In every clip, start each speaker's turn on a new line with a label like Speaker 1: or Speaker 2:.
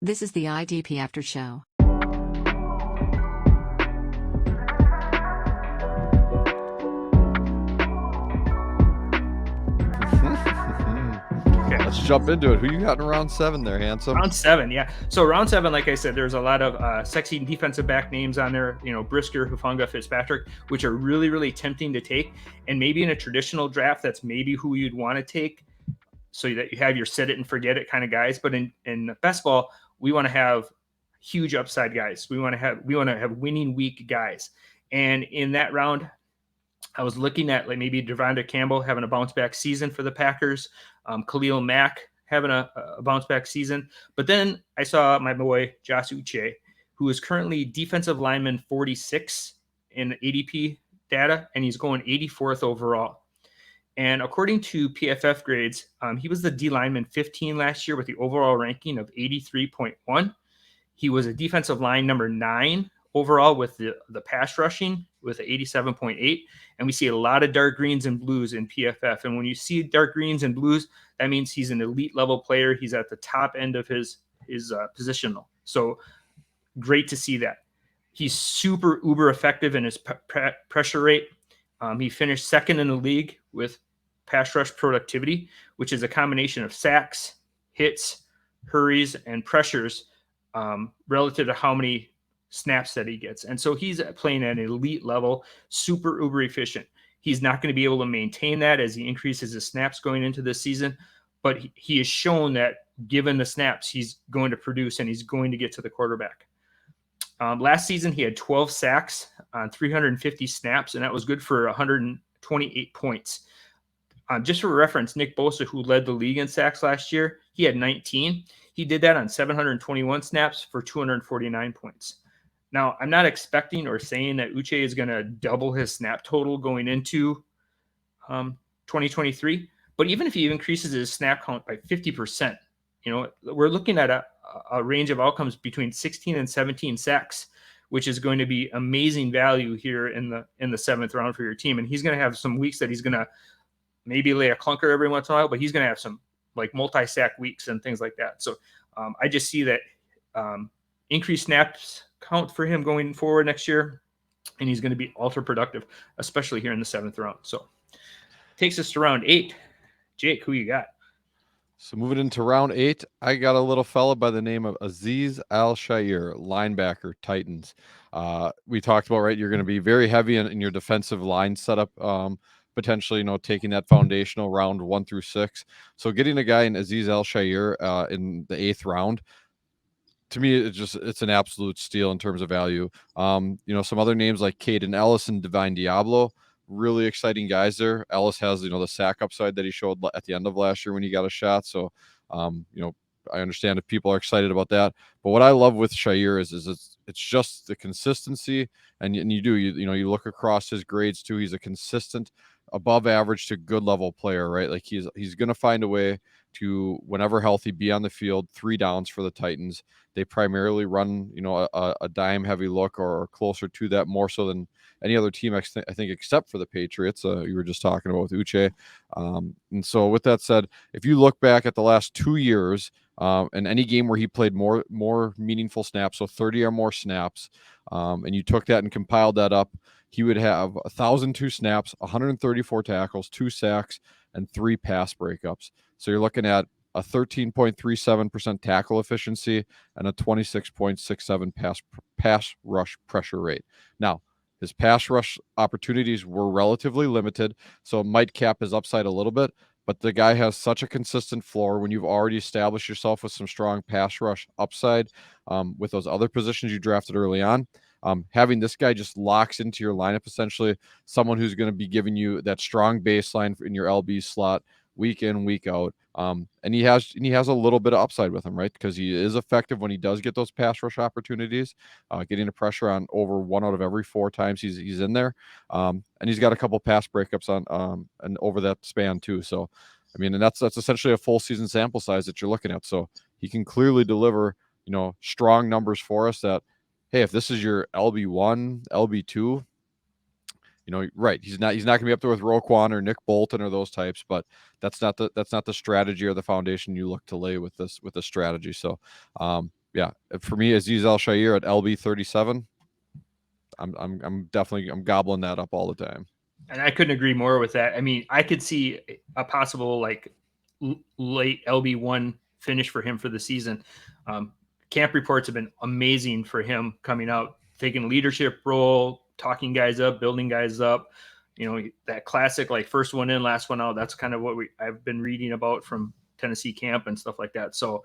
Speaker 1: This is the IDP After Show.
Speaker 2: Okay,
Speaker 3: let's jump into it. Who you got in round 7 there, handsome?
Speaker 2: Round 7, yeah. So round 7, like I said, there's a lot of sexy defensive back names on there. Brisker, Hufanga, Fitzpatrick, which are really, really tempting to take. And maybe in a traditional draft, that's maybe who you'd want to take, so that you have your set it and forget it kind of guys. But in best ball, we want to have huge upside guys. We want to have winning week guys. And in that round, I was looking at like maybe Devonta Campbell having a bounce back season for the Packers, Khalil Mack having a bounce back season. But then I saw my boy Josh Uche, who is currently defensive lineman 46 in ADP data, and he's going 84th overall. And according to PFF grades, he was the D lineman 15 last year with the overall ranking of 83.1. He was a defensive line number 9 overall with the pass rushing with 87.8. And we see a lot of dark greens and blues in PFF. And when you see dark greens and blues, that means he's an elite level player. He's at the top end of his positional. So great to see that. He's super uber effective in his pressure rate. He finished second in the league with pass rush productivity, which is a combination of sacks, hits, hurries, and pressures relative to how many snaps that he gets. And so he's playing at an elite level, super uber efficient. He's not going to be able to maintain that as he increases his snaps going into this season, but he has shown that given the snaps, he's going to produce and he's going to get to the quarterback. Last season, he had 12 sacks on 350 snaps, and that was good for 128 points. Just for reference, Nick Bosa, who led the league in sacks last year, he had 19. He did that on 721 snaps for 249 points. Now, I'm not expecting or saying that Uche is going to double his snap total going into 2023, but even if he increases his snap count by 50%, we're looking at a range of outcomes between 16 and 17 sacks, which is going to be amazing value here in the 7th round for your team. And he's going to have some weeks that he's going to maybe lay a clunker every once in a while, but he's going to have some like multi-sack weeks and things like that. So I just see that increased snaps count for him going forward next year, and he's going to be ultra productive, especially here in the 7th round. So takes us to round 8. Jake, who you got?
Speaker 3: So moving into round 8, I got a little fella by the name of Azeez Al-Shaair, linebacker, Titans. We talked about, right, you're going to be very heavy in your defensive line setup, potentially, taking that foundational round 1 through 6. So getting a guy in Azeez Al-Shaair in the 8th round, to me, it's an absolute steal in terms of value. Some other names like Caden Ellis and Divine Diablo, really exciting guys there. Ellis has, the sack upside that he showed at the end of last year when he got a shot. So, I understand if people are excited about that. But what I love with Shaair is it's just the consistency, and you look across his grades too. He's a consistent, above average to good level player, right? Like he's going to find a way to, whenever healthy, be on the field. 3 downs for the Titans. They primarily run, a dime heavy look or closer to that, more so than any other team, I think, except for the Patriots. You were just talking about with Uche. And so with that said, if you look back at the last 2 years, in any game where he played more meaningful snaps, so 30 or more snaps, and you took that and compiled that up, he would have 1,002 snaps, 134 tackles, 2 sacks, and 3 pass breakups. So you're looking at a 13.37% tackle efficiency and a 26.67 pass rush pressure rate. Now, his pass rush opportunities were relatively limited, so it might cap his upside a little bit, but the guy has such a consistent floor when you've already established yourself with some strong pass rush upside with those other positions you drafted early on. Having this guy just locks into your lineup, essentially someone who's going to be giving you that strong baseline in your LB slot week in, week out. And he has a little bit of upside with him, right? Because he is effective when he does get those pass rush opportunities, getting the pressure on over 1 out of every 4 times he's in there. And he's got a couple pass breakups on and over that span too. So, and that's essentially a full season sample size that you're looking at. So he can clearly deliver, strong numbers for us that, hey, if this is your LB1, LB2, right, he's not going to be up there with Roquan or Nick Bolton or those types, but that's not the strategy or the foundation you look to lay with this strategy. So, yeah, for me, Azeez Al-Shaair at LB 37. I'm definitely gobbling that up all the time.
Speaker 2: And I couldn't agree more with that. I mean, I could see a possible like late LB1 finish for him for the season. Camp reports have been amazing for him coming out, taking leadership role, talking guys up, building guys up. You know, that classic like first one in, last one out. That's kind of what I've been reading about from Tennessee camp and stuff like that. So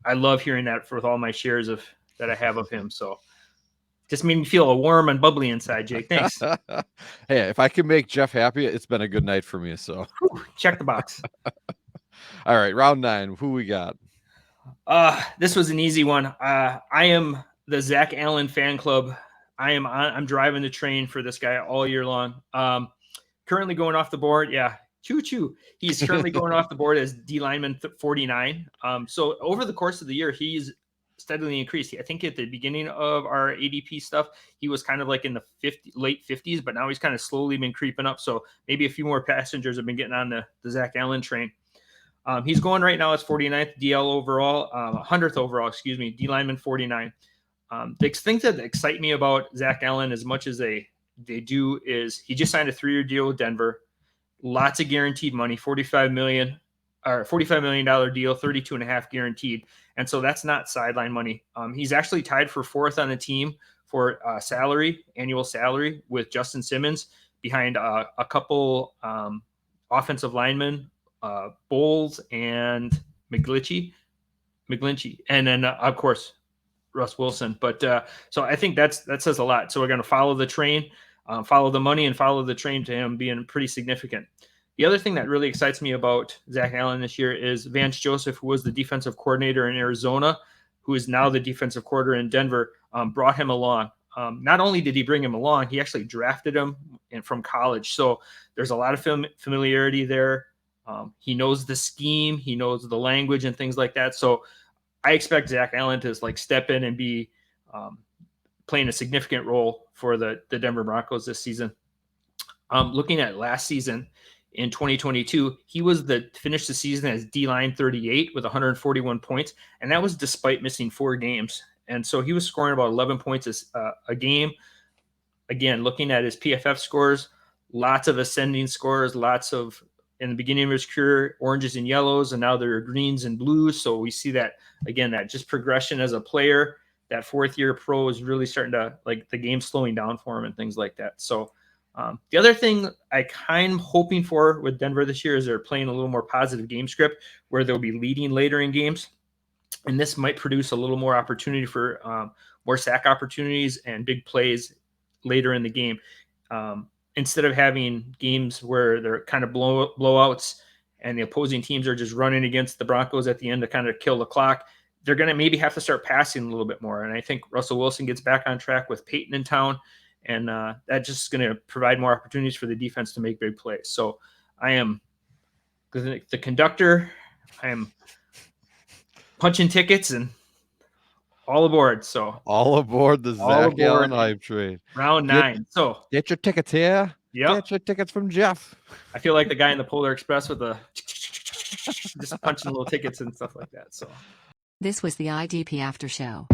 Speaker 2: I love hearing that with all my shares of that I have of him. So just made me feel warm and bubbly inside, Jake. Thanks.
Speaker 3: Hey, if I can make Jeff happy, it's been a good night for me. So
Speaker 2: check the box.
Speaker 3: All right, round 9. Who we got?
Speaker 2: This was an easy one. I am the Zach Allen fan club. I'm driving the train for this guy all year long. Currently going off the board. Yeah. Choo. He's currently going off the board as D lineman 49. So over the course of the year, he's steadily increased. I think at the beginning of our ADP stuff, he was kind of like in the late 50s, but now he's kind of slowly been creeping up. So maybe a few more passengers have been getting on the Zach Allen train. He's going right now as 49th DL overall, 100th overall, D lineman 49. The things that excite me about Zach Allen as much as they do is he just signed a 3-year deal with Denver. Lots of guaranteed money, $45 million deal, 32.5 guaranteed. And so that's not sideline money. He's actually tied for 4th on the team for annual salary with Justin Simmons behind a couple offensive linemen, Bowles and McGlinchey. And then of course, Russ Wilson. But so I think that says a lot. So we're going to follow the train, follow the money, and follow the train to him being pretty significant. The other thing that really excites me about Zach Allen this year is Vance Joseph, who was the defensive coordinator in Arizona, who is now the defensive coordinator in Denver, brought him along. Not only did he bring him along, he actually drafted him from college. So there's a lot of familiarity there. He knows the scheme, he knows the language and things like that. So I expect Zach Allen to like step in and be playing a significant role for the Denver Broncos this season. Looking at last season in 2022, he finished the season as D-line 38 with 141 points, and that was despite missing 4 games. And so he was scoring about 11 points a game. Again, looking at his PFF scores, lots of ascending scores, in the beginning of his career, oranges and yellows, and now they're greens and blues. So we see that, again, that just progression as a player. That 4th-year pro is really starting to, like, the game slowing down for him and things like that. So the other thing I kind of hoping for with Denver this year is they're playing a little more positive game script where they'll be leading later in games. And this might produce a little more opportunity for more sack opportunities and big plays later in the game. Instead of having games where they're kind of blowouts and the opposing teams are just running against the Broncos at the end to kind of kill the clock, they're going to maybe have to start passing a little bit more. And I think Russell Wilson gets back on track with Peyton in town, and that's just going to provide more opportunities for the defense to make big plays. So I am the conductor. I am punching tickets and all aboard. So
Speaker 3: all aboard the Zach Allen hype train.
Speaker 2: Round 9. So
Speaker 3: get your tickets here.
Speaker 2: Yeah,
Speaker 3: get your tickets from Jeff.
Speaker 2: I feel like the guy in the Polar Express with the just punching little tickets and stuff like that. So
Speaker 1: this was the IDP After Show.